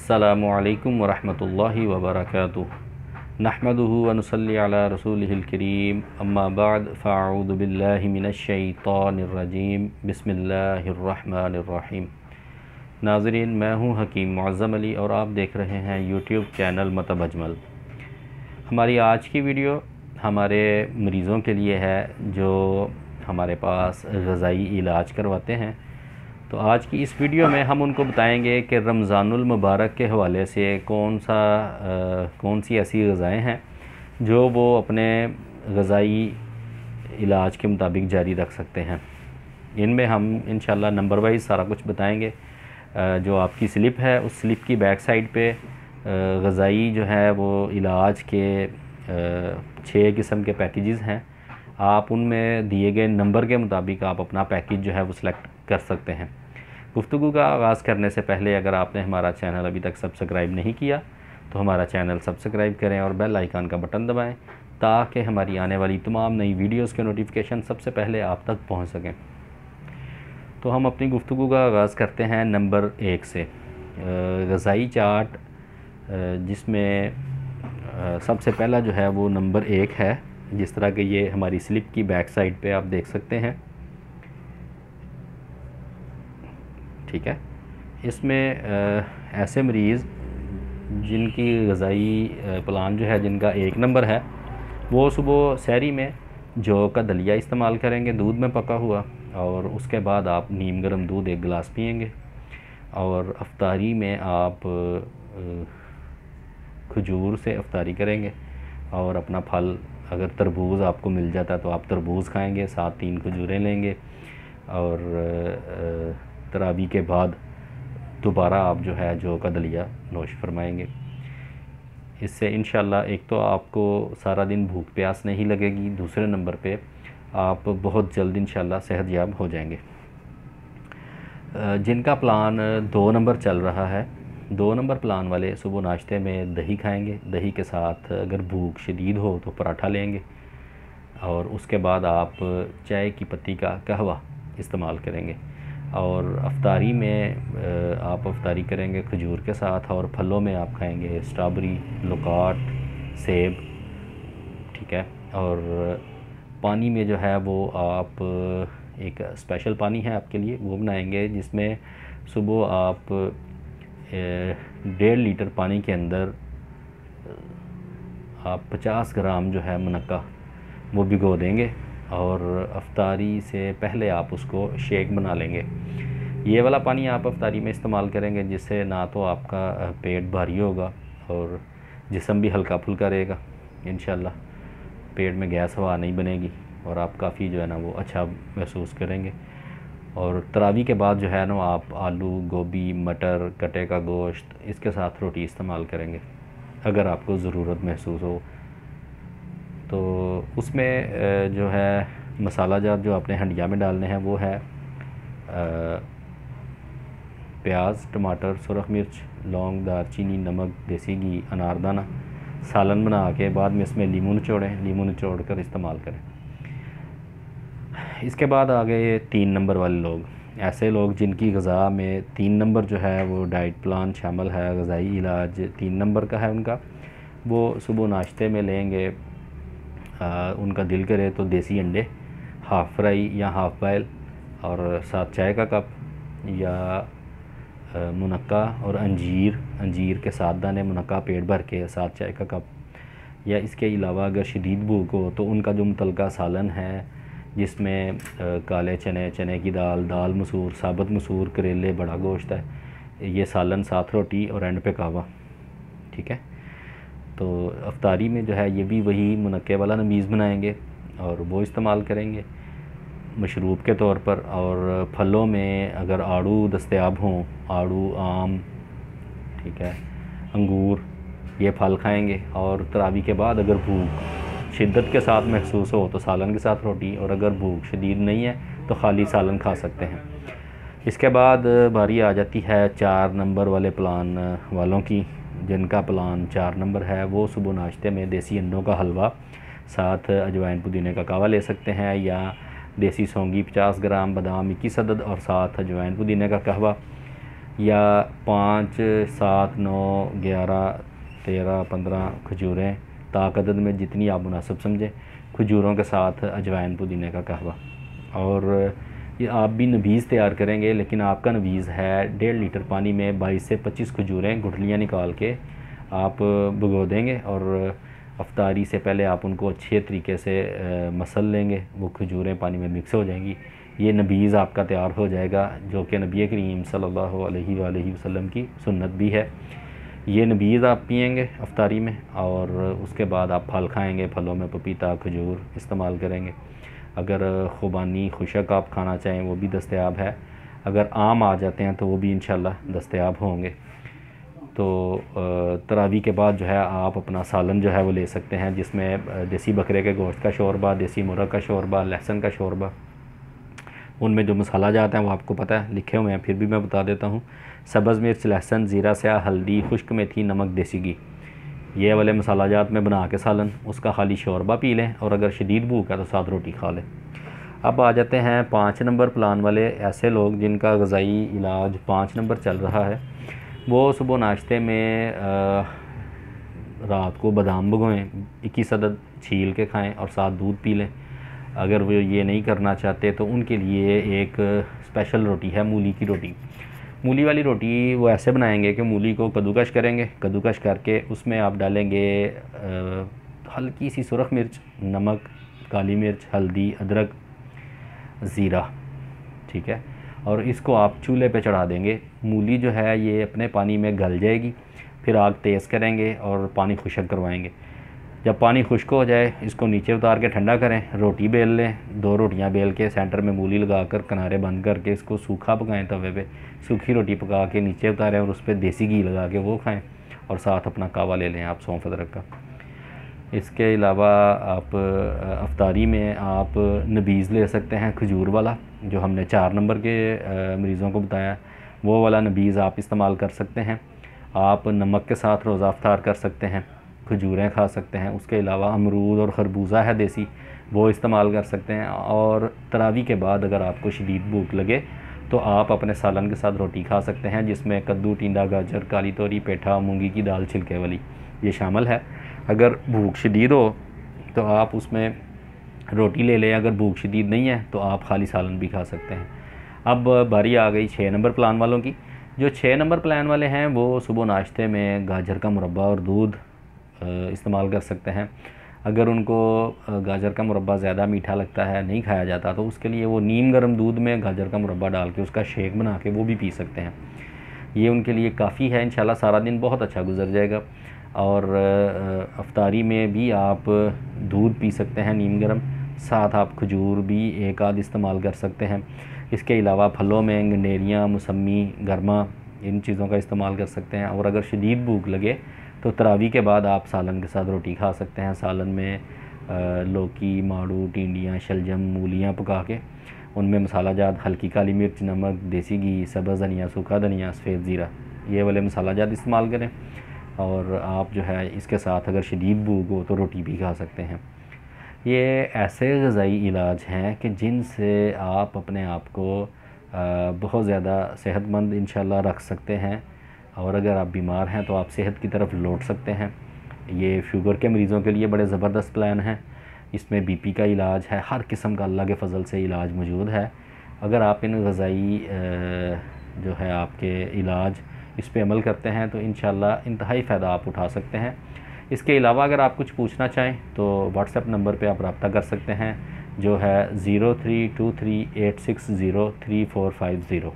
अस्सलामु अलैकुम वरहमतुल्लाहि वबरकातुहू। नहमदुहु व नुसल्ली अला रसूलिहिल करीम, अम्मा बाद फ़अऊज़ु बिल्लाहि मिनश शैतानिर रजीम, बिस्मिल्लाहिर रहमानिर रहीम। नाज़रीन, मैं हूँ हकीम मुअज़्ज़म अली और आप देख रहे हैं यूट्यूब चैनल मतब अजमल। हमारी आज की वीडियो हमारे मरीज़ों के लिए है जो हमारे पास ग़ज़ाई इलाज करवाते हैं। तो आज की इस वीडियो में हम उनको बताएंगे कि रमज़ानुल मुबारक के हवाले से कौन सी ऐसी ग़ज़ाएँ हैं जो वो अपने ग़ज़ाई इलाज के मुताबिक जारी रख सकते हैं। इनमें हम इंशाल्लाह नंबर वाइज सारा कुछ बताएंगे। जो आपकी स्लिप है उस स्लिप की बैक साइड पे ग़ज़ाई जो है वो इलाज के 6 किस्म के पैकेजेस हैं। आप उनमें दिए गए नंबर के मुताबिक आप अपना पैकेज जो है वो सिलेक्ट कर सकते हैं। गुफ्तगू का आगाज़ करने से पहले अगर आपने हमारा चैनल अभी तक सब्सक्राइब नहीं किया तो हमारा चैनल सब्सक्राइब करें और बेल आइकन का बटन दबाएं ताकि हमारी आने वाली तमाम नई वीडियोस के नोटिफिकेशन सबसे पहले आप तक पहुंच सकें। तो हम अपनी गुफ्तगू का आगाज़ करते हैं नंबर 1 से। ग़ज़ाई चार्ट जिसमें सबसे पहला जो है वो नंबर 1 है। जिस तरह के ये हमारी स्लिप की बैक साइड पे आप देख सकते हैं, ठीक है। इसमें ऐसे मरीज़ जिनकी ग़ज़ाई प्लान जो है जिनका 1 नंबर है वो सुबह सहरी में जौ का दलिया इस्तेमाल करेंगे, दूध में पका हुआ, और उसके बाद आप नीम गर्म दूध 1 गिलास पिएंगे। और अफ्तारी में आप खजूर से अफ्तारी करेंगे और अपना फल, अगर तरबूज़ आपको मिल जाता है तो आप तरबूज़ खाएंगे, साथ 3 खजूरें लेंगे। और तरावी के बाद दोबारा आप जो है जौ का दलिया नोश फरमाएंगे। इससे इंशाल्लाह एक तो आपको सारा दिन भूख प्यास नहीं लगेगी, दूसरे नंबर पे आप बहुत जल्द इंशाल्लाह सेहतयाब हो जाएंगे। जिनका प्लान 2 नंबर चल रहा है, 2 नंबर प्लान वाले सुबह नाश्ते में दही खाएंगे। दही के साथ अगर भूख शदीद हो तो पराठा लेंगे और उसके बाद आप चाय की पत्ती का कहवा इस्तेमाल करेंगे। और अफ्तारी में आप अफ्तारी करेंगे खजूर के साथ, और फलों में आप खाएंगे स्ट्रॉबेरी, लोकाट, सेब, ठीक है। और पानी में जो है वो आप एक स्पेशल पानी है आपके लिए वो बनाएंगे, जिसमें सुबह आप 1.5 लीटर पानी के अंदर आप 50 ग्राम जो है मुनक्का वो भिगो देंगे और अफ्तारी से पहले आप उसको शेक बना लेंगे। ये वाला पानी आप अफ्तारी में इस्तेमाल करेंगे, जिससे ना तो आपका पेट भारी होगा और जिस्म भी हल्का फुल्का रहेगा। इंशाल्लाह पेट में गैस हवा नहीं बनेगी और आप काफ़ी जो है ना वो अच्छा महसूस करेंगे। और तरावी के बाद जो है ना आप आलू, गोभी, मटर, कटे का गोश्त इसके साथ रोटी इस्तेमाल करेंगे अगर आपको ज़रूरत महसूस हो। तो उसमें जो है मसाला जात जो आपने हंडिया में डालने हैं वो है प्याज, टमाटर, सुरख मिर्च, लौंग, दालचीनी, नमक, देसी घी, अनारदाना। सालन बना के बाद में इसमें लीमू निचोड़ें, लीमू निचोड़ कर इस्तेमाल करें। इसके बाद आ गए 3 नंबर वाले लोग। ऐसे लोग जिनकी ग़ज़ा में 3 नंबर जो है वो डाइट प्लान शामिल है, ग़ज़ाई इलाज 3 नंबर का है उनका। वो सुबह नाश्ते में लेंगे, उनका दिल करे तो देसी अंडे हाफ़ फ्राई या हाफ़ बॉयल, और साथ चाय का कप, या मुनक्का और अंजीर के 7 दाने मुनक्का पेट भर के साथ चाय का कप। या इसके अलावा अगर शदीद भूख हो तो उनका जो मुतलका सालन है जिसमें काले चने, चने की दाल मसूर, साबुत मसूर, करेले, बड़ा गोश्त है, ये सालन, साथ रोटी और एंड पे कहवा, ठीक है। तो अफ्तारी में जो है ये भी वही मुनक्के वाला नमीज़ बनाएंगे और वो इस्तेमाल करेंगे मशरूब के तौर पर। और फलों में अगर आड़ू दस्तयाब हों, आड़ू, आम, ठीक है, अंगूर, ये फल खाएंगे। और तरावी के बाद अगर भूख शिद्दत के साथ महसूस हो तो सालन के साथ रोटी, और अगर भूख शदीद नहीं है तो खाली सालन खा सकते हैं। इसके बाद बारी आ जाती है 4 नंबर वाले प्लान वालों की। जिनका प्लान 4 नंबर है वो सुबह नाश्ते में देसी अंडों का हलवा, साथ अजवाइन पुदीने का कहवा ले सकते हैं, या देसी सौंगी 50 ग्राम, बादाम 21 अदद और साथ अजवाइन पुदीने का कहवा। या 5, 7, 9, 11, 13, 15 खजूरें, ताकत में जितनी आप मुनासिब समझें, खजूरों के साथ अजवाइन पुदीने का कहवा। और ये आप भी नबीज़ तैयार करेंगे, लेकिन आपका नबीज़ है 1.5 लीटर पानी में 22 से 25 खजूरें गुठलियाँ निकाल के आप भिगो देंगे, और अफ्तारी से पहले आप उनको अच्छे तरीके से मसल लेंगे। वो खजूरें पानी में मिक्स हो जाएंगी, ये नबीज़ आपका तैयार हो जाएगा, जो कि नबी करीम सल्लल्लाहु अलैहि वसल्लम की सुन्नत भी है। ये नबीज़ आप पिएंगे अफ्तारी में, और उसके बाद आप फल खाएंगे। फलों में पपीता, खजूर इस्तेमाल करेंगे। अगर ख़ुबानी खुशक आप खाना चाहें वो भी दस्तयाब है। अगर आम आ जाते हैं तो वो भी इंशाल्लाह दस्तयाब होंगे। तो तरावी के बाद जो है आप अपना सालन जो है वो ले सकते हैं, जिसमें देसी बकरे के गोश्त का शोरबा, देसी मुर्ग़ का शोरबा, लहसुन का शोरबा। उनमें जो मसाला जाते हैं वो आपको पता है, लिखे हुए हैं, फिर भी मैं बता देता हूँ। सब्ज़ मिर्च, लहसुन, ज़ीरा, स्याह, हल्दी, खुश्क मेथी, नमक, देसी घी, ये वाले मसाला जात में बना के सालन, उसका खाली शोरबा पी लें, और अगर शदीद भूख है तो साथ रोटी खा लें। अब आ जाते हैं 5 नंबर प्लान वाले ऐसे लोग जिनका ग़िज़ाई इलाज 5 नंबर चल रहा है। वो सुबह नाश्ते में रात को बादाम भिगोएं, 21 अदद छील के खाएं और साथ दूध पी लें। अगर वो ये नहीं करना चाहते तो उनके लिए एक स्पेशल रोटी है, मूली की रोटी। मूली वाली रोटी वो ऐसे बनाएंगे कि मूली को कद्दूकश करेंगे, कद्दूकश करके उसमें आप डालेंगे हल्की सी सुरख मिर्च, नमक, काली मिर्च, हल्दी, अदरक, ज़ीरा, ठीक है। और इसको आप चूल्हे पे चढ़ा देंगे। मूली जो है ये अपने पानी में गल जाएगी, फिर आग तेज़ करेंगे और पानी खुश्क करवाएंगे। जब पानी खुश्क हो जाए इसको नीचे उतार के ठंडा करें, रोटी बेल लें, 2 रोटियां बेल के सेंटर में मूली लगाकर किनारे बंद करके इसको सूखा पकाएं तवे पे। सूखी रोटी पका के नीचे उतारें और उस पर देसी घी लगा के वो खाएं, और साथ अपना कावा ले लें आप सौंफ अदरक का। इसके अलावा आप अफ्तारी में आप नबीज़ ले सकते हैं, खजूर वाला, जो हमने 4 नंबर के मरीज़ों को बताया, वो वाला नबीज़ आप इस्तेमाल कर सकते हैं। आप नमक के साथ रोज़ा अफ्तार कर सकते हैं, खजूरें खा सकते हैं। उसके अलावा अमरूद और खरबूजा है देसी, वो इस्तेमाल कर सकते हैं। और तरावी के बाद अगर आपको शदीद भूख लगे तो आप अपने सालन के साथ रोटी खा सकते हैं, जिसमें कद्दू, टिंडा, गाजर, काली तोरी, पेठा, मूंगी की दाल छिलके वाली ये शामिल है। अगर भूख शदीद हो तो आप उसमें रोटी ले लें, अगर भूख शदीद नहीं है तो आप खाली सालन भी खा सकते हैं। अब बारी आ गई 6 नंबर प्लान वालों की। जो 6 नंबर प्लान वाले हैं वो सुबह नाश्ते में गाजर का मुरब्बा और दूध इस्तेमाल कर सकते हैं। अगर उनको गाजर का मुरब्बा ज़्यादा मीठा लगता है, नहीं खाया जाता, तो उसके लिए वो नीम गर्म दूध में गाजर का मुरब्बा डाल के उसका शेक बना के वो भी पी सकते हैं। ये उनके लिए काफ़ी है, इंशाल्लाह सारा दिन बहुत अच्छा गुजर जाएगा। और अफ्तारी में भी आप दूध पी सकते हैं नीम गर्म, साथ आप खजूर भी एक आध इस्तेमाल कर सकते हैं। इसके अलावा फलों में गंडेरियाँ, मौसमी, गरमा, इन चीज़ों का इस्तेमाल कर सकते हैं। और अगर शदीद भूख लगे तो तरावी के बाद आप सालन के साथ रोटी खा सकते हैं। सालन में लौकी, माड़ू, टिंडियाँ, शलजम, मूलियाँ पका के उनमें मसाला जात हल्की काली मिर्च, नमक, देसी घी, सब्ज़ धनिया, सूखा धनिया, सफ़ेद ज़ीरा, ये वाले मसाला जात इस्तेमाल करें। और आप जो है इसके साथ अगर शदीद भूख हो तो रोटी भी खा सकते हैं। ये ऐसे ग़िज़ाई इलाज हैं कि जिनसे आप अपने आप को बहुत ज़्यादा सेहतमंद इंशाल्लाह रख सकते हैं। और अगर आप बीमार हैं तो आप सेहत की तरफ लौट सकते हैं। ये शुगर के मरीज़ों के लिए बड़े ज़बरदस्त प्लान है। इसमें बीपी का इलाज है, हर किस्म का अल्लाह के फ़ज़ल से इलाज मौजूद है। अगर आप इन ग़िज़ाई जो है आपके इलाज इस पे अमल करते हैं तो इंशाल्लाह इंतहाई फ़ायदा आप उठा सकते हैं। इसके अलावा अगर आप कुछ पूछना चाहें तो व्हाट्सएप नंबर पे आप रब्ता कर सकते हैं, जो है 032386034050।